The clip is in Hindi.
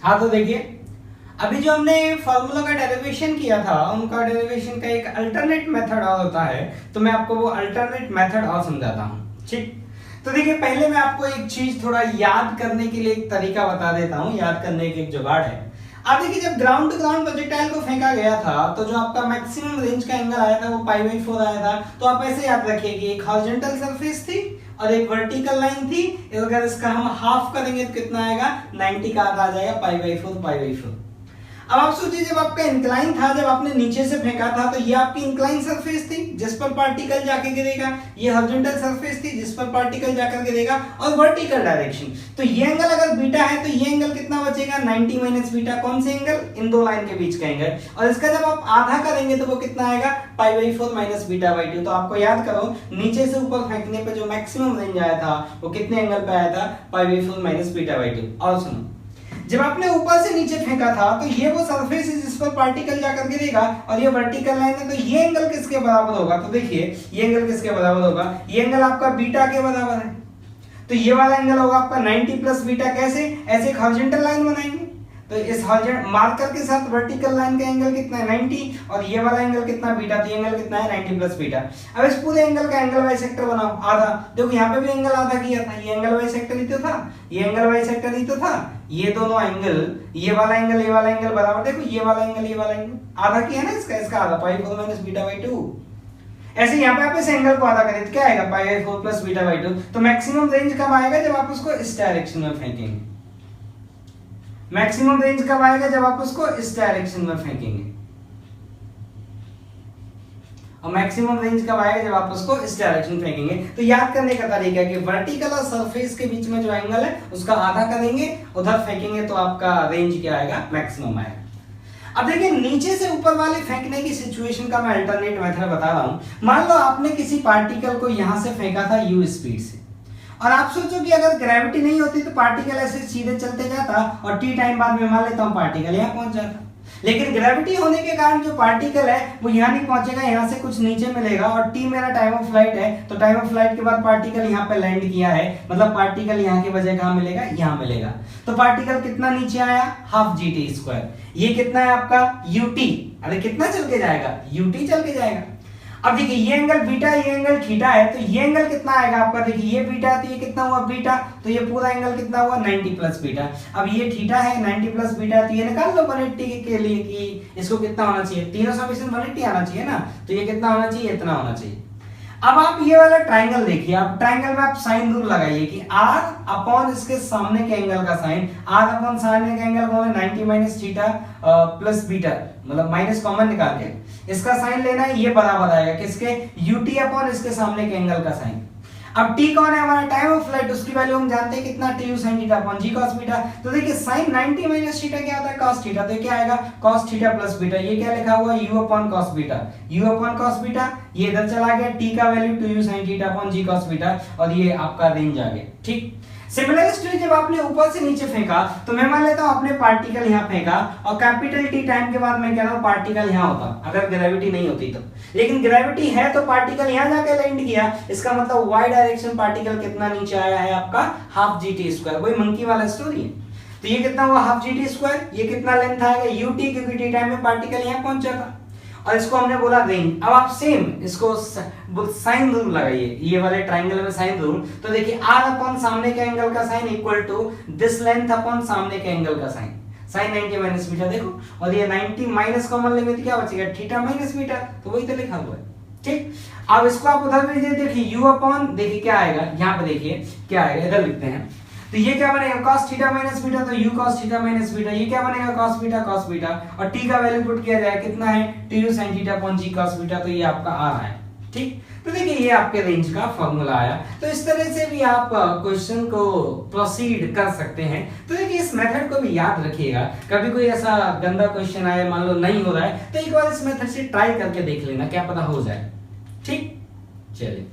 हाँ तो देखिए, अभी जो हमने फॉर्मूला का डेरिवेशन किया था, उनका डेरिवेशन का एक अल्टरनेट मेथड और होता है, तो मैं आपको वो अल्टरनेट मेथड और समझाता हूँ। ठीक, तो देखिए पहले मैं आपको एक चीज थोड़ा याद करने के लिए एक तरीका बता देता हूँ, याद करने के एक जुगाड़ है। अब देखिए जब ग्राउंड टू ग्राउंड प्रोजेक्टाइल को फेंका गया था, तो जो आपका मैक्सिमम रेंज का एंगल आया था वो π/4 आया था। तो आप ऐसे याद रखिए कि एक हॉरिजॉन्टल सरफेस थी और एक वर्टिकल लाइन थी। अगर इसका हम हाफ करेंगे तो कितना आएगा, 90 का आधा आ जाएगा, π/4। अब आप सोचिए जब आपका इंक्लाइन था, जब आपने नीचे से फेंका था, तो ये आपकी इंक्लाइन सरफेस थी जिस पर पार्टिकल जाके गिरेगा, ये हॉरिजॉन्टल सरफेस थी जिस पर पार्टिकल जाकर गिरेगा, और वर्टिकल डायरेक्शन। तो ये एंगल अगर बीटा है तो ये एंगल कितना बचेगा, 90 माइनस बीटा। कौन से एंगल, इन दो लाइन के बीच का एंगल। और इसका जब आप आधा करेंगे तो वो कितना आएगा, π/4 माइनस β/2। तो आपको याद करो, नीचे से ऊपर फेंकने पे जो मैक्सिमम रेंज आया था वो कितने एंगल पे आया था, π/4 माइनस β/2। और सुनो, जब आपने ऊपर से नीचे फेंका था तो ये वो सरफेस है जिस पर पार्टिकल जाकर गिरेगा, और ये वर्टिकल लाइन है, तो ये एंगल किसके बराबर होगा, तो देखिए ये एंगल किसके बराबर होगा, ये एंगल आपका बीटा के बराबर है। तो ये वाला एंगल होगा आपका 90 प्लस बीटा। कैसे, ऐसे एक हॉरिजॉन्टल लाइन बनाएंगे, तो इस हॉरिजॉन्टल मार्कर के साथ वर्टिकल लाइन का एंगल कितना है, 90, और ये वाला एंगल कितना, बीटा। तो ये एंगल कितना है, 90 प्लस बीटा। अब इस पूरे एंगल का एंगल बाइसेक्टर बनाओ, आधा। देखो यहाँ पे भी एंगल आधा किया था, ये एंगल बाइसेक्टर ही तो था, ये एंगल बाइसेक्टर ही तो था। ये दोनों एंगल, ये वाला एंगल, ये वाला एंगल बराबर, देखो ये वाला एंगल, ये वाला एंगल आधा किया ना, इसका आधा, π/4 माइनस β/2। ऐसे यहाँ पे आप इस एंगल को आधा करें तो क्या आएगा, π/4 प्लस β/2। तो मैक्सिमम रेंज कब आएगा, जब आप उसको इस डायरेक्शन में फेंकेंगे। मैक्सिमम रेंज कब आएगा, जब आप उसको इस डायरेक्शन में फेंकेंगे। और मैक्सिमम रेंज कब आएगा, जब आप उसको इस डायरेक्शन फेंकेंगे। तो याद करने का तरीका है कि वर्टिकल और सरफेस के बीच में जो एंगल है उसका आधा करेंगे, उधर फेंकेंगे, तो आपका रेंज क्या आएगा, मैक्सिमम आएगा। अब देखिए नीचे से ऊपर वाले फेंकने की सिचुएशन का मैं अल्टरनेट मेथड बता रहा हूं। मान लो आपने किसी पार्टिकल को यहां से फेंका था u स्पीड से, और आप सोचो कि अगर ग्रेविटी नहीं होती तो पार्टिकल ऐसे सीधे चलते जाता, और t टाइम बाद में मान लेता हूं पार्टिकल यहां पहुंच जाता। लेकिन ग्रेविटी होने के कारण जो पार्टिकल है वो यहाँ नहीं पहुंचेगा, यहाँ से कुछ नीचे मिलेगा, और t मेरा टाइम ऑफ फ्लाइट है, तो टाइम ऑफ फ्लाइट के बाद पार्टिकल यहाँ पे लैंड किया है, मतलब पार्टिकल यहाँ के बजाय कहाँ मिलेगा, यहाँ मिलेगा। तो पार्टिकल कितना नीचे आया, हाफ gt²। ये कितना है आपका ut, अरे कितना चल के जाएगा, ut चल के जाएगा। अब देखिए ये एंगल बीटा, ये एंगल थीटा है, तो ये एंगल कितना आएगा आपका, देखिए ये बीटा है तो ये कितना हुआ बीटा, तो ये पूरा एंगल कितना हुआ 90 प्लस बीटा। अब ये थीटा है, 90 प्लस बीटा, तो ये निकाल लो 180 के लिए कि इसको कितना होना चाहिए, तीनों समेशन 180 आना चाहिए ना, तो ये कितना होना चाहिए, इतना होना चाहिए। अब आप ये वाला ट्राइंगल देखिए, आप ट्राइंगल में आप साइन रूल लगाइए कि r अपॉन इसके सामने के एंगल का साइन, r अपॉन सामने के एंगल कौन है, 90 माइनस थीटा प्लस बीटा, मतलब माइनस कॉमन निकाल के इसका साइन लेना है, ये बराबर आएगा किसके, ut अपॉन इसके सामने के एंगल का साइन। अब t कौन है हमारा, टाइम ऑफ फ्लाइट, उसकी वैल्यू हम जानते हैं कितना, tu sin theta upon g cos beta. तो देखिए sin 90 माइनस थीटा क्या होता है, cos थीटा, तो क्या आएगा cos थीटा प्लस बीटा। ये क्या लिखा हुआ है, u upon cos beta, u upon cos beta, ये इधर चला गया, t का value 2u sin theta upon g cos beta, और ये आपका रेंज आ गया। ठीक, सिमिलर स्टोरी जब आपने ऊपर से नीचे फेंका, तो मैं मान लेता हूं आपने पार्टिकल यहां फेंका, और कैपिटल T टाइम के बाद मैं कह रहा हूं पार्टिकल यहां होता, अगर ग्रेविटी नहीं होती तो। लेकिन ग्रेविटी है तो पार्टिकल यहां जाके लैंड किया, इसका मतलब y डायरेक्शन पार्टिकल कितना नीचे आया है आपका, हाफ gt²। वही मंकी वाला स्टोरी है। तो ये कितना हुआ, हाफ gt²। ये कितना लेंथ आएगा, ut, क्योंकि t टाइम में पार्टिकल यहां पहुंचा था, और इसको हमने बोला रेंज। अब आप सेम इसको साइन रूल लगाइए, ये वाले ट्राइंगल में साइन रूल। तो देखिए r अपॉन सामने के एंगल का sine equal to this length upon सामने के एंगल का साइन, साइन 90 माइनस बीटा। देखो, और ये 90 माइनस कॉमन लेंगे तो क्या बचेगा, थीटा माइनस बीटा, तो वही तो लिखा हुआ है। ठीक, अब इसको आप उधर भेज देखिए u अपॉन, देखिए क्या आएगा, यहाँ पे देखिए क्या आएगा, इधर लिखते हैं। तो ये क्या बनेगा, cos थीटा माइनस बीटा, तो u cos theta minus beta. ये क्या बनेगा, cos बीटा, और t का वैल्यू पुट किया जाए, कितना है, tu sin theta upon g cos beta, तो ये आपका आ रहा है। ठीक, तो देखिए ये आपके रेंज का फॉर्मूला आया। तो इस तरह से भी आप क्वेश्चन को प्रोसीड कर सकते हैं। तो देखिए इस मेथड को भी याद रखिएगा, कभी कोई ऐसा गंदा क्वेश्चन आए, मान लो नहीं हो रहा है, तो एक बार इस मेथड से ट्राई करके देख लेना, क्या पता हो जाए। ठीक, चलिए।